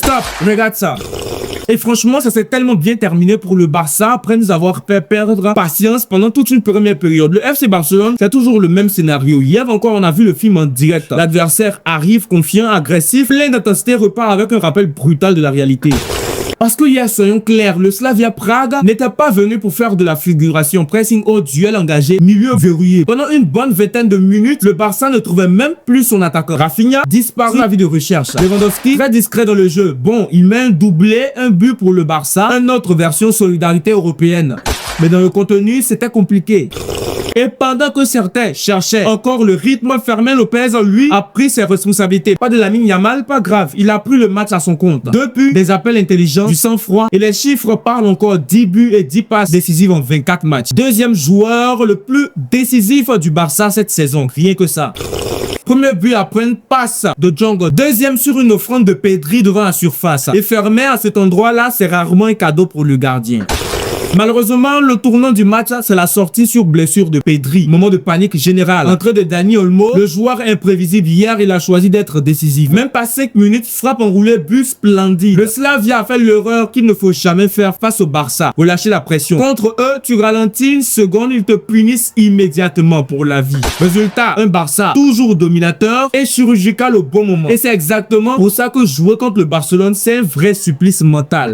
Stop, regarde ça. Et franchement, ça s'est tellement bien terminé pour le Barça après nous avoir fait perdre patience pendant toute une première période. Le FC Barcelone, c'est toujours le même scénario. Hier encore, on a vu le film en direct. L'adversaire arrive confiant, agressif, plein d'intensité, repart avec un rappel brutal de la réalité. Parce que hier, soyons clairs, le Slavia Prague n'était pas venu pour faire de la figuration, pressing haut, duel engagé, milieu verrouillé. Pendant une bonne vingtaine de minutes, le Barça ne trouvait même plus son attaquant. Rafinha disparu à vie de recherche. Lewandowski, très discret dans le jeu. Bon, il met un doublé, un but pour le Barça, une autre version solidarité européenne. Mais dans le contenu, c'était compliqué. Et pendant que certains cherchaient encore le rythme, Fermin Lopez, lui, a pris ses responsabilités. Pas de Lamine Yamal, pas grave. Il a pris le match à son compte. 2 buts, des appels intelligents, du sang-froid. Et les chiffres parlent encore. 10 buts et 10 passes décisives en 24 matchs. Deuxième joueur le plus décisif du Barça cette saison. Rien que ça. Premier but après une passe de Django. Deuxième sur une offrande de Pedri devant la surface. Et Fermin à cet endroit-là, c'est rarement un cadeau pour le gardien. Malheureusement, le tournant du match, c'est la sortie sur blessure de Pedri. Moment de panique générale. Entrée de Dani Olmo, le joueur imprévisible hier, il a choisi d'être décisif. Même pas 5 minutes, frappe enroulée, but splendide. Le Slavia a fait l'erreur qu'il ne faut jamais faire face au Barça. Relâcher la pression. Contre eux, tu ralentis une seconde, ils te punissent immédiatement pour la vie. Résultat, un Barça toujours dominateur et chirurgical au bon moment. Et c'est exactement pour ça que jouer contre le Barcelone, c'est un vrai supplice mental.